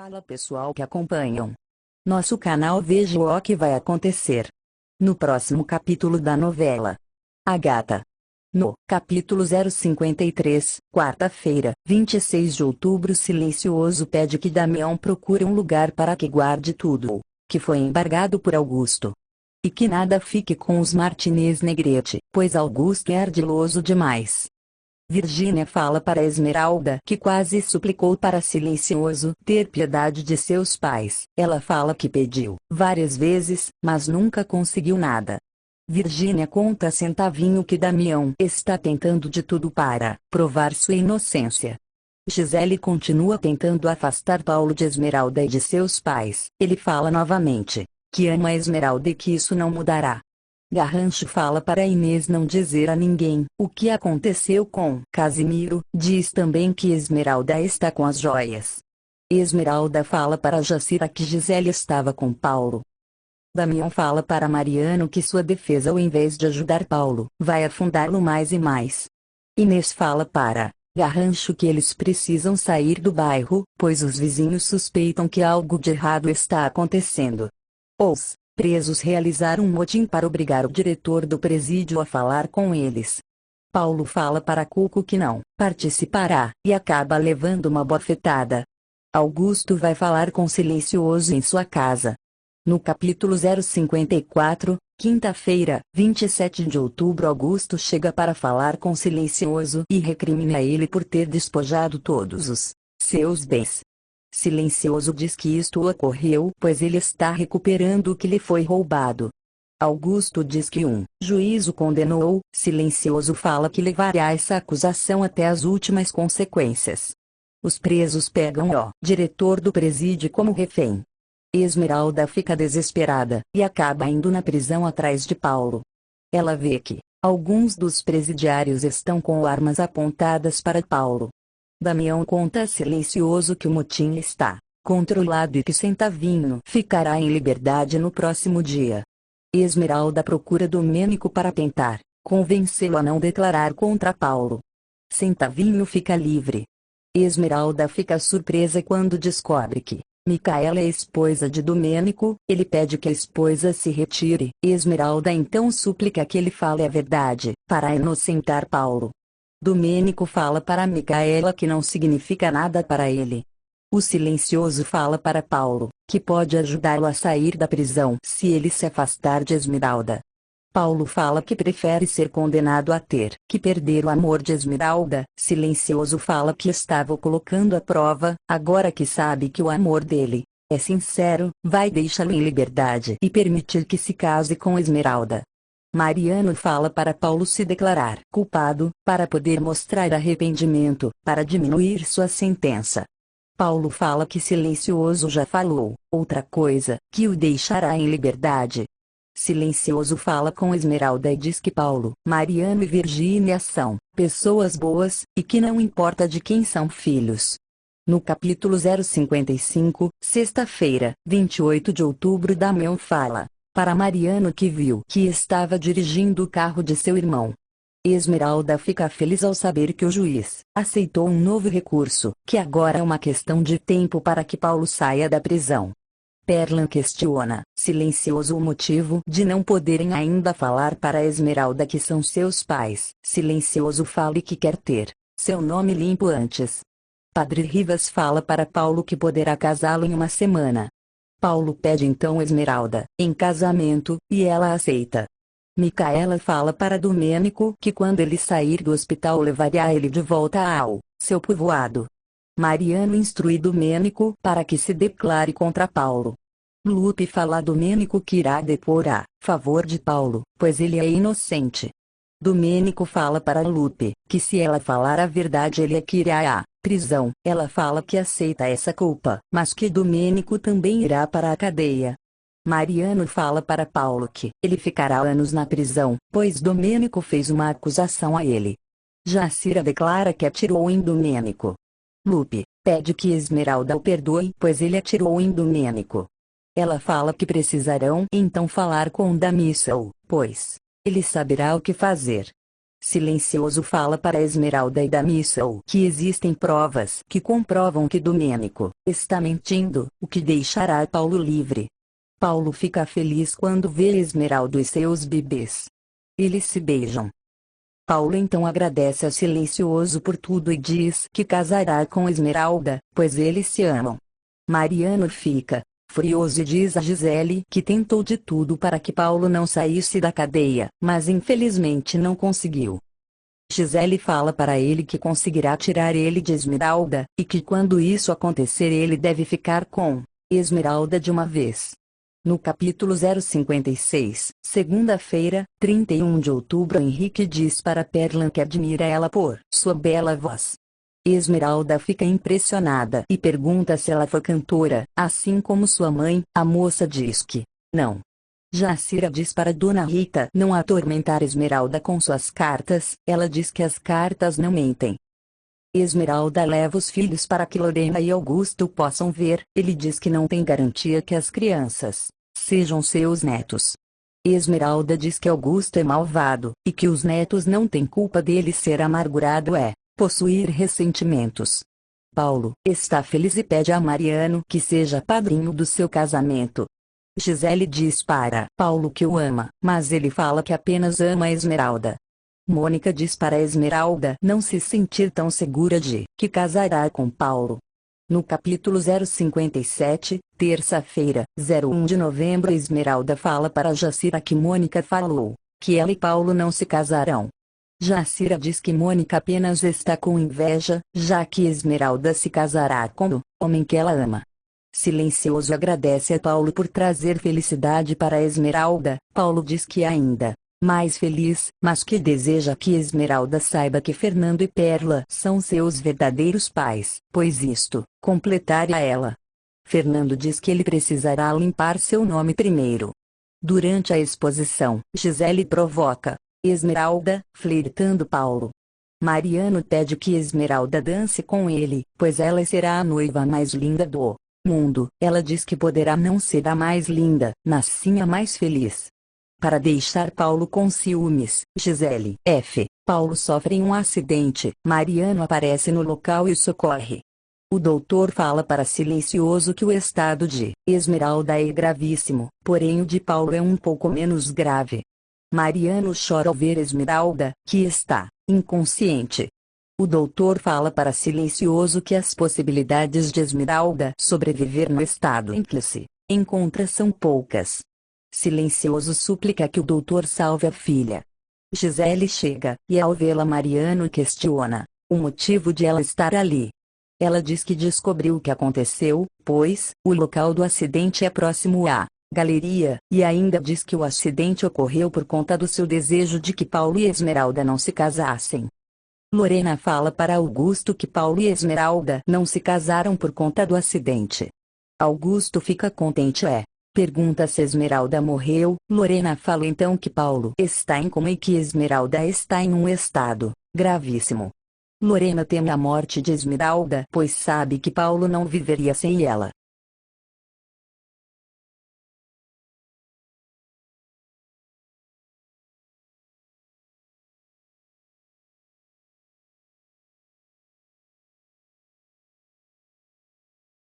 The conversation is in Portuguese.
Fala pessoal que acompanham nosso canal, veja o que vai acontecer no próximo capítulo da novela Agatha. No capítulo 053, quarta-feira, 26 de outubro, Silencioso pede que Damião procure um lugar para que guarde tudo que foi embargado por Augusto. E que nada fique com os Martinez Negrete, pois Augusto é ardiloso demais. Virgínia fala para Esmeralda que quase suplicou para Silencioso ter piedade de seus pais. Ela fala que pediu várias vezes, mas nunca conseguiu nada. Virgínia conta a Centavinho que Damião está tentando de tudo para provar sua inocência. Gisele continua tentando afastar Paulo de Esmeralda e de seus pais. Ele fala novamente que ama a Esmeralda e que isso não mudará. Garrancho fala para Inês não dizer a ninguém o que aconteceu com Casimiro. Diz também que Esmeralda está com as joias. Esmeralda fala para Jacira que Gisele estava com Paulo. Damião fala para Mariano que sua defesa, ao invés de ajudar Paulo, vai afundá-lo mais e mais. Inês fala para Garrancho que eles precisam sair do bairro, pois os vizinhos suspeitam que algo de errado está acontecendo. Os presos realizaram um motim para obrigar o diretor do presídio a falar com eles. Paulo fala para Cuco que não participará, e acaba levando uma bofetada. Augusto vai falar com Silencioso em sua casa. No capítulo 054, quinta-feira, 27 de outubro, Augusto chega para falar com Silencioso e recrimina ele por ter despojado todos os seus bens. Silencioso diz que isto ocorreu pois ele está recuperando o que lhe foi roubado. Augusto diz que um juízo condenou. Silencioso fala que levará essa acusação até as últimas consequências. Os presos pegam o diretor do presídio como refém. Esmeralda fica desesperada e acaba indo na prisão atrás de Paulo. Ela vê que alguns dos presidiários estão com armas apontadas para Paulo. Damião conta a Silencioso que o motim está controlado e que Centavinho ficará em liberdade no próximo dia. Esmeralda procura Domênico para tentar convencê-lo a não declarar contra Paulo. Centavinho fica livre. Esmeralda fica surpresa quando descobre que Micaela é esposa de Domênico. Ele pede que a esposa se retire. Esmeralda então suplica que ele fale a verdade para inocentar Paulo. Domênico fala para Micaela que não significa nada para ele. O Silencioso fala para Paulo que pode ajudá-lo a sair da prisão se ele se afastar de Esmeralda. Paulo fala que prefere ser condenado a ter que perder o amor de Esmeralda. Silencioso fala que estava o colocando à prova, agora que sabe que o amor dele é sincero, vai deixá-lo em liberdade e permitir que se case com Esmeralda. Mariano fala para Paulo se declarar culpado, para poder mostrar arrependimento, para diminuir sua sentença. Paulo fala que Silencioso já falou outra coisa, que o deixará em liberdade. Silencioso fala com Esmeralda e diz que Paulo, Mariano e Virgínia são pessoas boas, e que não importa de quem são filhos. No capítulo 055, sexta-feira, 28 de outubro, Damião fala para Mariano que viu que estava dirigindo o carro de seu irmão. Esmeralda fica feliz ao saber que o juiz aceitou um novo recurso, que agora é uma questão de tempo para que Paulo saia da prisão. Perlan questiona Silencioso o motivo de não poderem ainda falar para Esmeralda que são seus pais. Silencioso fala que quer ter seu nome limpo antes. Padre Rivas fala para Paulo que poderá casá-lo em uma semana. Paulo pede então Esmeralda em casamento, e ela aceita. Micaela fala para Domênico que quando ele sair do hospital levará ele de volta ao seu povoado. Mariano instrui Domênico para que se declare contra Paulo. Lupe fala a Domênico que irá depor a favor de Paulo, pois ele é inocente. Domênico fala para Lupe que se ela falar a verdade ele é que irá à prisão. Ela fala que aceita essa culpa, mas que Domênico também irá para a cadeia. Mariano fala para Paulo que ele ficará anos na prisão, pois Domênico fez uma acusação a ele. Jacira declara que atirou em Domênico. Lupe pede que Esmeralda o perdoe, pois ele atirou em Domênico. Ela fala que precisarão então falar com Damisão, pois ele saberá o que fazer. Silencioso fala para Esmeralda e Damisão que existem provas que comprovam que Domênico está mentindo, o que deixará Paulo livre. Paulo fica feliz quando vê Esmeralda e seus bebês. Eles se beijam. Paulo então agradece a Silencioso por tudo e diz que casará com Esmeralda, pois eles se amam. Mariano fica furioso e diz a Gisele que tentou de tudo para que Paulo não saísse da cadeia, mas infelizmente não conseguiu. Gisele fala para ele que conseguirá tirar ele de Esmeralda, e que quando isso acontecer ele deve ficar com Esmeralda de uma vez. No capítulo 056, segunda-feira, 31 de outubro, Henrique diz para Perlan que admira ela por sua bela voz. Esmeralda fica impressionada e pergunta se ela foi cantora, assim como sua mãe. A moça diz que não. Jacira diz para Dona Rita não atormentar Esmeralda com suas cartas, ela diz que as cartas não mentem. Esmeralda leva os filhos para que Lorena e Augusto possam ver, ele diz que não tem garantia que as crianças sejam seus netos. Esmeralda diz que Augusto é malvado, e que os netos não têm culpa dele ser amargurado possuir ressentimentos. Paulo está feliz e pede a Mariano que seja padrinho do seu casamento. Gisele diz para Paulo que o ama, mas ele fala que apenas ama a Esmeralda. Mônica diz para Esmeralda não se sentir tão segura de que casará com Paulo. No capítulo 057, terça-feira, 01 de novembro, Esmeralda fala para Jacira que Mônica falou que ela e Paulo não se casarão. Jacira diz que Mônica apenas está com inveja, já que Esmeralda se casará com o homem que ela ama. Silencioso agradece a Paulo por trazer felicidade para Esmeralda. Paulo diz que ainda mais feliz, mas que deseja que Esmeralda saiba que Fernando e Perla são seus verdadeiros pais, pois isto completaria ela. Fernando diz que ele precisará limpar seu nome primeiro. Durante a exposição, Gisele provoca Esmeralda, flertando Paulo. Mariano pede que Esmeralda dance com ele, pois ela será a noiva mais linda do mundo. Ela diz que poderá não ser a mais linda, mas sim a mais feliz. Para deixar Paulo com ciúmes, Gisele Paulo sofre um acidente. Mariano aparece no local e socorre. O doutor fala para Silencioso que o estado de Esmeralda é gravíssimo, porém o de Paulo é um pouco menos grave. Mariano chora ao ver Esmeralda, que está inconsciente. O doutor fala para Silencioso que as possibilidades de Esmeralda sobreviver no estado em que se encontra são poucas. Silencioso suplica que o doutor salve a filha. Gisele chega, e ao vê-la Mariano questiona o motivo de ela estar ali. Ela diz que descobriu o que aconteceu, pois o local do acidente é próximo à galeria, e ainda diz que o acidente ocorreu por conta do seu desejo de que Paulo e Esmeralda não se casassem. Lorena fala para Augusto que Paulo e Esmeralda não se casaram por conta do acidente. Augusto fica contente pergunta se Esmeralda morreu. Lorena fala então que Paulo está em coma e que Esmeralda está em um estado gravíssimo. Lorena teme a morte de Esmeralda, pois sabe que Paulo não viveria sem ela.